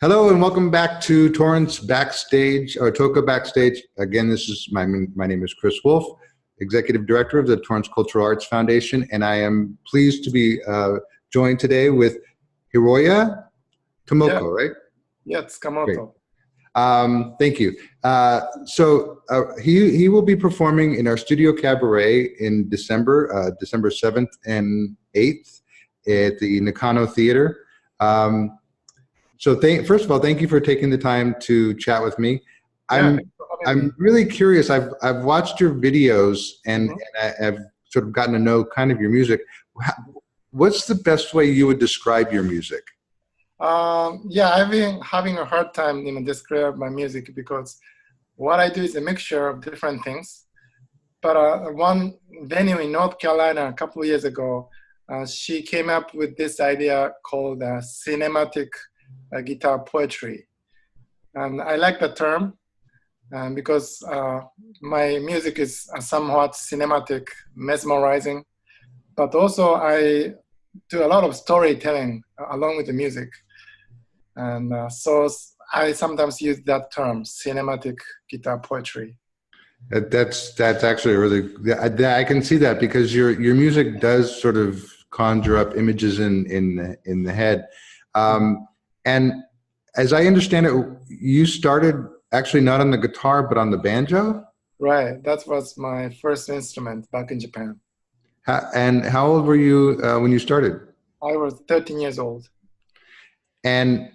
Hello and welcome back to Torrance Backstage or TOCA Backstage. Again, this is my name is Chris Wolf, Executive Director of the Torrance Cultural Arts Foundation, and I am pleased to be joined today with Hiroya Yeah, Tomoko, right? yeah, Great. Tsukamoto. Thank you. He will be performing in our studio cabaret in December 7th and 8th at the Nakano Theater. First of all, thank you for taking the time to chat with me. Yeah, I'm thanks for having me. I'm really curious. I've watched your videos Mhm. and I've sort of gotten to know kind of your music. What's the best way you would describe your music? Yeah, I've been having a hard time, describe my music because what I do is a mixture of different things. But one venue in North Carolina a couple of years ago, she came up with this idea called cinematic guitar poetry, and I like the term because my music is somewhat cinematic, mesmerizing. But also I do a lot of storytelling along with the music. And I sometimes use that term, cinematic guitar poetry. That's actually really, I can see that because your music does sort of conjure up images in the head. And as I understand it, you started actually not on the guitar but on the banjo. Right, that was my first instrument back in Japan. And how old were you when you started? I was 13 years old. And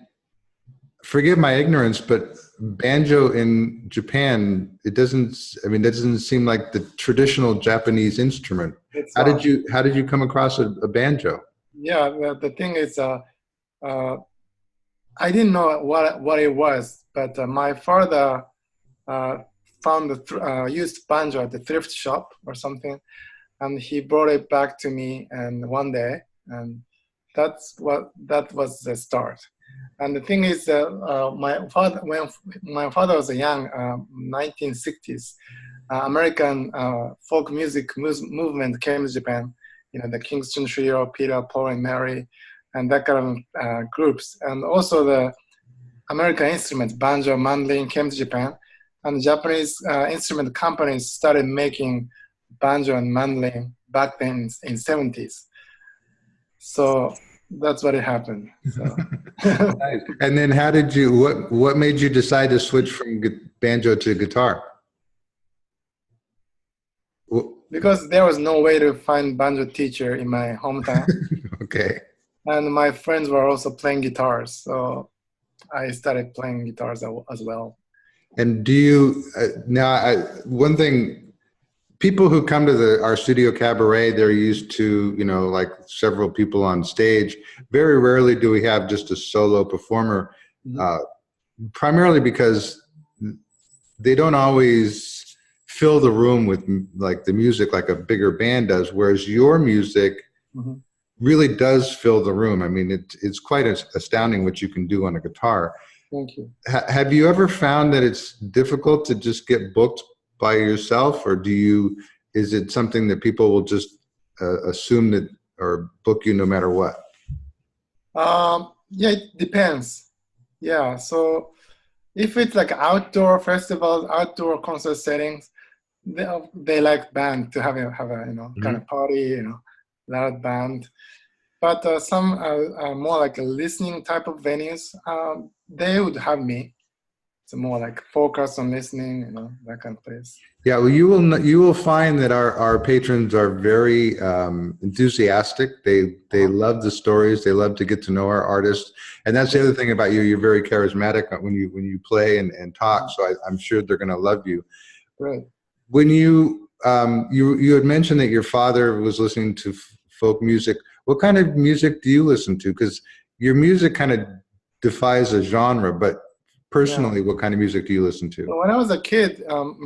forgive my ignorance, but banjo in Japan, it doesn't, I mean, that doesn't seem like the traditional Japanese instrument. It's How did you come across a banjo? yeah, the thing is, uh, I didn't know what it was, but my father uh, found used banjo at the thrift shop or something, and he brought it back to me and one day, and that was the start. And the thing is, my father when my father was young, 1960s, American folk music movement came to Japan. The Kingston Trio, Peter, Paul, and Mary, and that kind of groups, and also the American instruments, banjo, mandolin, came to Japan, and Japanese instrument companies started making banjo and mandolin back then in 70s. So that's what it happened. So Nice. And then what made you decide to switch from banjo to guitar? Wh- because there was no way to find banjo teacher in my hometown, Okay. and my friends were also playing guitars, so I started playing guitars as well. And one thing, people who come to our studio cabaret, they're used to, like several people on stage. Very rarely do we have just a solo performer, Mhm. uh, primarily because they don't always fill the room with like the music like a bigger band does, whereas your music Mhm. really does fill the room. I mean, it's quite astounding what you can do on a guitar. Thank you. Have you ever found that it's difficult to just get booked by yourself, or is it something that people will just assume that or book you no matter what? Yeah, it depends. Yeah, so if it's like outdoor festivals, outdoor concert settings, they like band to have a kind Mhm. of party, loud band. But some more like a listening type of venues, they would have me. It's more like focus on listening, that kind of place. Yeah, well, you will find that our patrons are very enthusiastic. They Uh-huh. love the stories. They love to get to know our artists, and that's the other thing about you. You're very charismatic when you play and talk. So I'm sure they're going to love you. Great. When you had mentioned that your father was listening to folk music. What kind of music do you listen to? Because your music kind of defies a genre, but Yeah. personally, what kind of music do you listen to? So when I was a kid,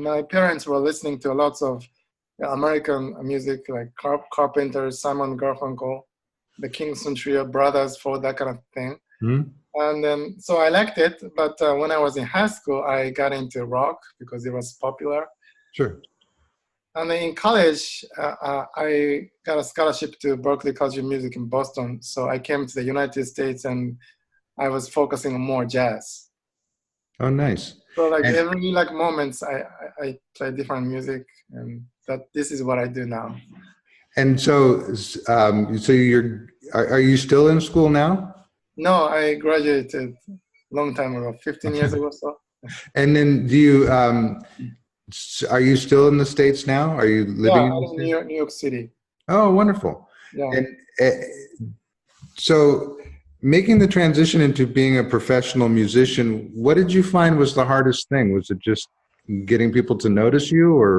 my parents were listening to lots of American music like Carpenter, Simon Garfunkel, the Kingston Trio, Brothers, for that kind of thing. Hmm? And then, so I liked it. But when I was in high school, I got into rock because it was popular. Sure. And then in college, I got a scholarship to Berklee College of Music in Boston. So I came to the United States and I was focusing on more jazz. Oh, nice. So like And every like moments, I play different music, and this is what I do now. and so are you still in school now? No, I graduated long time ago, 15 years ago. So And then are you still in the States now? Are you yeah, living in I'm the in States? New York City. Oh, wonderful. Yeah. And so making the transition into being a professional musician, what did you find was the hardest thing? Was it just getting people to notice you, or?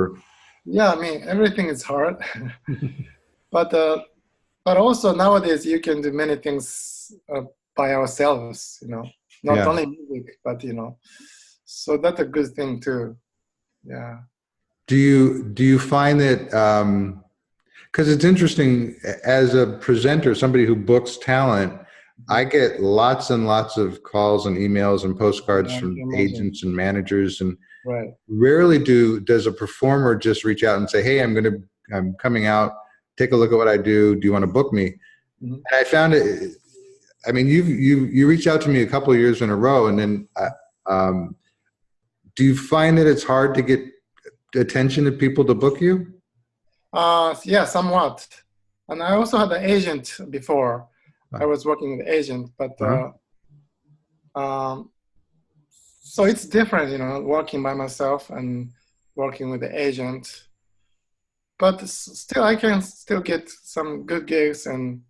Yeah, I mean everything is hard, but also nowadays you can do many things by ourselves. Not Yeah. only music, but so that's a good thing too. Yeah. Do you find that because it's interesting as a presenter, somebody who books talent, I get lots and lots of calls and emails and postcards Yeah, I from can imagine. agents and managers, and Right. rarely does a performer just reach out and say, "Hey, I'm coming out. Take a look at what I do. Do you want to book me?" Mhm. And I found it. I mean, you reached out to me a couple of years in a row, and then um, do you find that it's hard to get attention of people to book you? Yeah, somewhat. And I also had an agent before. I was working with agent, but Uh-huh. um, so it's different, working by myself and working with the agent. But still, I can still get some good gigs and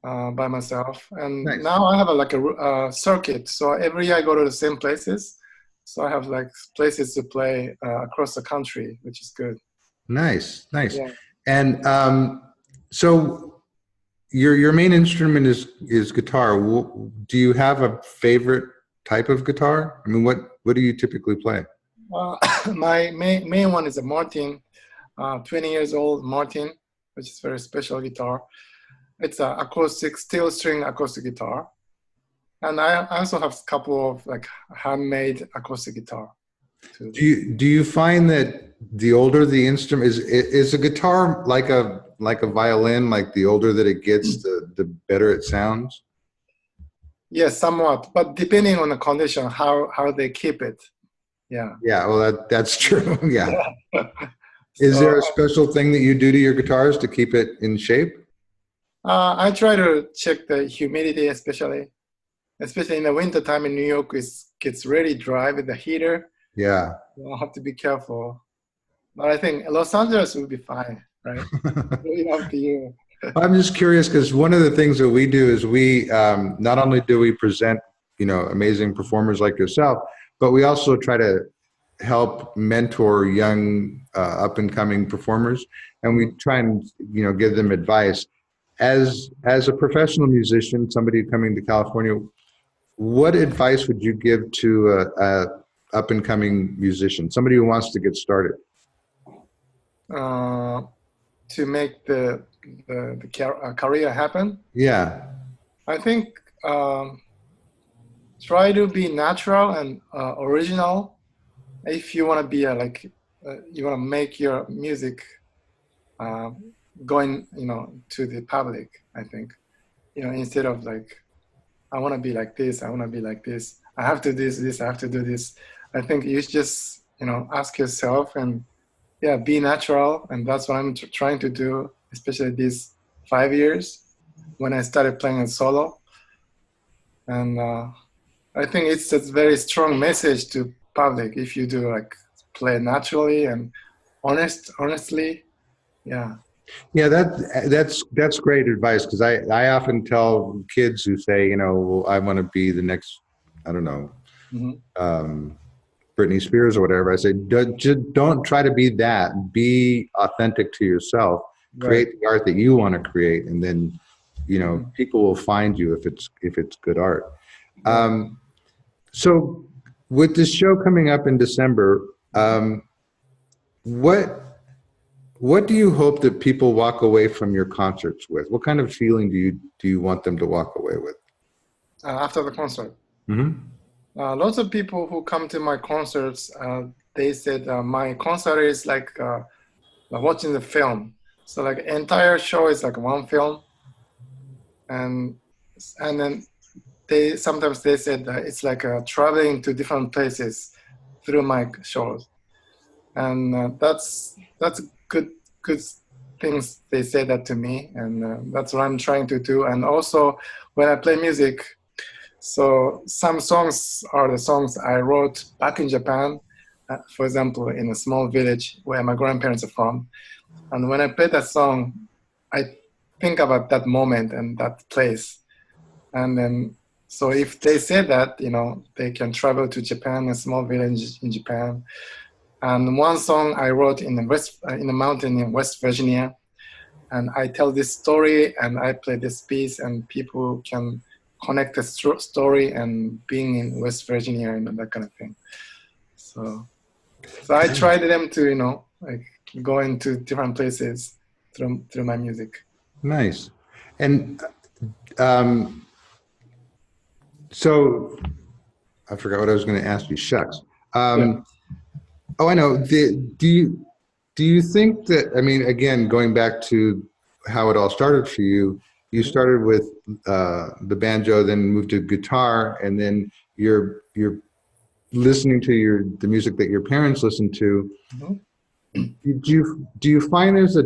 by myself. And Nice. now I have a circuit. So every year I go to the same places. So I have like places to play across the country, which is good. Nice, nice. Yeah. And so your main instrument is guitar. Do you have a favorite type of guitar? I mean, what do you typically play? Uh, my main one is a Martin, 20 years old Martin, which is very special guitar. It's a acoustic steel string acoustic guitar. And I also have a couple of like handmade acoustic guitar too. Do you find that the older the instrument is a guitar like a violin, like the older that it gets, the better it sounds? Yes, somewhat, but depending on the condition, how they keep it. Yeah. Yeah, well that's true. Yeah. Yeah. Is So there a special thing that you do to your guitars to keep it in shape? I try to check the humidity, especially in the winter time in New York, it gets really dry with the heater. Yeah. I'll have to be careful. But I think Los Angeles will be fine, right? Really up to you. I'm just curious because one of the things that we do is we not only do we present, amazing performers like yourself, but we also try to help mentor young up and coming performers, and we try and give them advice. As a professional musician, somebody coming to California, what advice would you give to a up and coming musician, somebody who wants to get started? Uh, to make the career happen, Yeah, I think try to be natural and original. If you want to be you want to make your music uh, going, to the public. I think, instead of like, I want to be like this, I want to be like this, I have to do this, I have to do this. I think you just, ask yourself and yeah, be natural. And that's what I'm trying to do, especially these 5 years when I started playing solo. And I think it's a very strong message to public if you do like play naturally and honestly. Yeah. yeah, that's great advice because I often tell kids who say, well, I want to be the next, I don't know, Hmm. um, Britney Spears or whatever. I say, just don't try to be that. Be authentic to yourself. Right. Create the art that you want to create, and then, Hmm. people will find you if it's good art. Right. Um, so, with this show coming up in December, what what do you hope that people walk away from your concerts with? What kind of feeling do you want them to walk away with? After the concert, Hmm. lots of people who come to my concerts, they said my concert is like watching the film. So like entire show is like one film, and and then they sometimes they said that it's like traveling to different places through my shows, and that's good things they say that to me, and that's what I'm trying to do. And also when I play music, so some songs are the songs I wrote back in Japan, for example, in a small village where my grandparents are from. And when I play that song, I think about that moment and that place. And then, so if they say that, they can travel to Japan, a small village in Japan. And one song I wrote in the mountain in West Virginia, and I tell this story and I play this piece, and people can connect the story and being in West Virginia and that kind of thing. So I tried them to, like go into different places through my music. Nice. And so I forgot what I was going to ask you. Shucks. Yeah. Oh, I know. Do you think that, I mean, again, going back to how it all started for you, you started with the banjo, then moved to guitar, and then you're listening to the music that your parents listened to. Mm-hmm. Do you find there's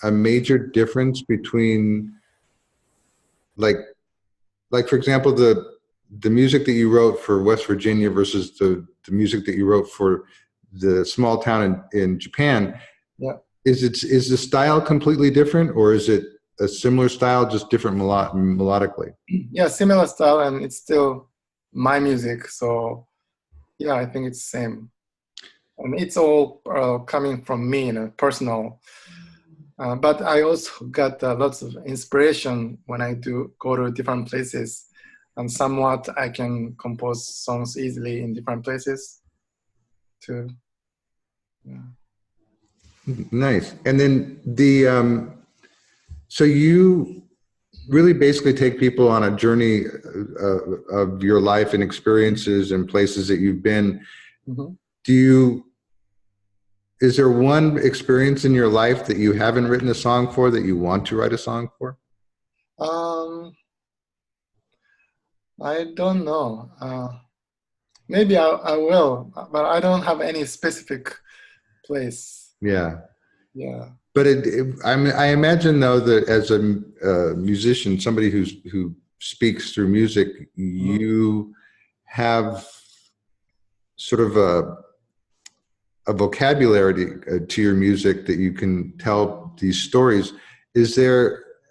a major difference between like for example the music that you wrote for West Virginia versus the music that you wrote for the small town in Japan? Yeah. Is the style completely different, or is it a similar style, just different melodically? Yeah, similar style, and it's still my music. So yeah, I think it's the same. And it's all coming from me, personal. But I also got lots of inspiration when I do go to different places, and somewhat I can compose songs easily in different places too. Yeah. Nice. And then so you really basically take people on a journey of your life and experiences and places that you've been. Mm-hmm. Is there one experience in your life that you haven't written a song for that you want to write a song for? I don't know. Maybe I will, but I don't have any specific place. Yeah. Yeah. But I imagine though that as a musician, somebody who speaks through music, you have sort of a vocabulary to your music that you can tell these stories.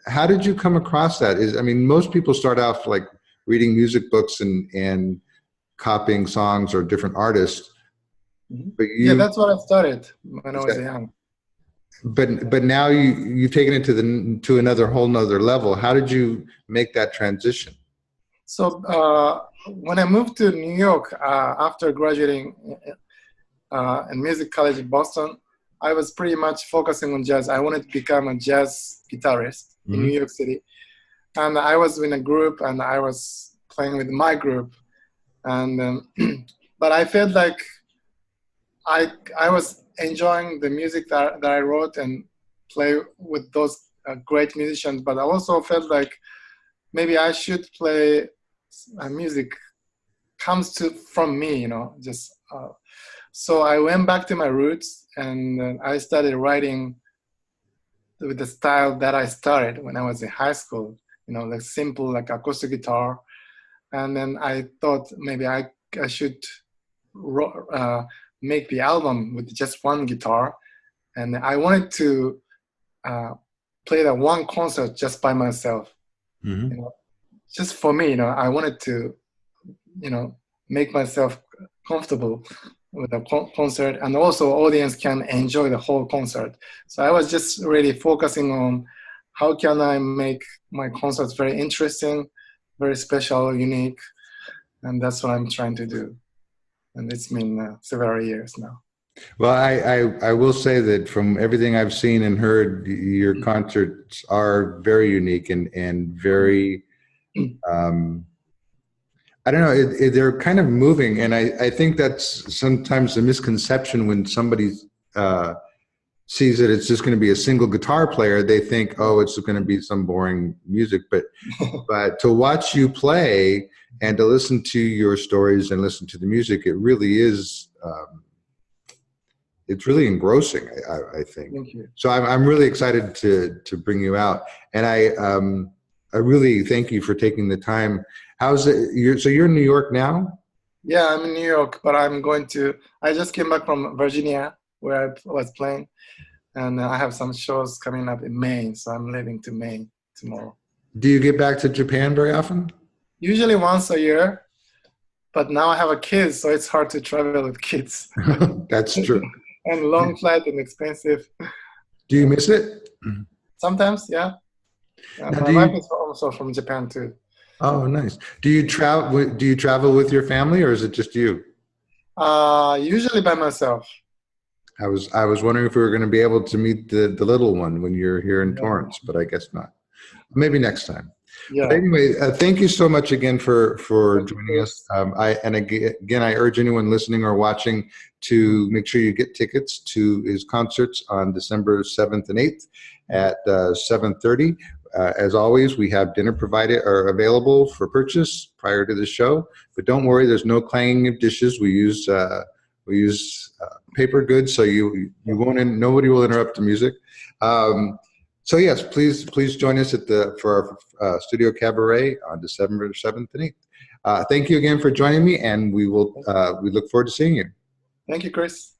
How did you come across that? I mean, most people start off like reading music books and copying songs or different artists. But yeah, that's what I started when I was young. But now you've taken it to another whole nother level. How did you make that transition? So when I moved to New York after graduating in music college in Boston, I was pretty much focusing on jazz. I wanted to become a jazz guitarist in New York City, and I was in a group, and I was playing with my group, and but I felt like I was enjoying the music that I wrote and play with those great musicians, but I also felt like maybe I should play music comes from me, just so I went back to my roots, and I started writing with the style that I started when I was in high school, like simple, like acoustic guitar. And then I thought maybe I should make the album with just one guitar, and I wanted to play that one concert just by myself, just for me. I wanted to, make myself comfortable with a concert, and also audience can enjoy the whole concert. So I was just really focusing on how can I make my concerts very interesting, very special, unique, and that's what I'm trying to do. And it's been several years now. Well, I will say that from everything I've seen and heard, your concerts are very unique and very, I don't know, they're kind of moving. And I think that's sometimes the misconception when somebody sees that it's just going to be a single guitar player. They think, oh, it's going to be some boring music. But to watch you play And to listen to your stories and listen to the music, it really is, it's really engrossing, I think. Thank you. So I'm really excited to bring you out. And I really thank you for taking the time. How's it? So you're in New York now? Yeah, I'm in New York, but I just came back from Virginia where I was playing, and I have some shows coming up in Maine, so I'm leaving to Maine tomorrow. Do you get back to Japan very often? Usually once a year, but now I have a kid, so it's hard to travel with kids. That's true. And long flight and expensive. Do you miss it? Sometimes, yeah. My wife is also from Japan too. Oh, nice. Do you travel with your family, or is it just you? Usually by myself. I was wondering if we were going to be able to meet the little one when you're here in Torrance, but I guess not. Maybe next time. Yeah. But anyway, thank you so much again for joining us. Again, I urge anyone listening or watching to make sure you get tickets to his concerts on December 7th and 8th at 7:30. As always, we have dinner provided or available for purchase prior to the show. But don't worry, there's no clanging of dishes. We use paper goods, so you won't. Nobody will interrupt the music. So yes, please join us for our studio cabaret on December 7th and 8th. Thank you again for joining me, and we look forward to seeing you. Thank you, Chris.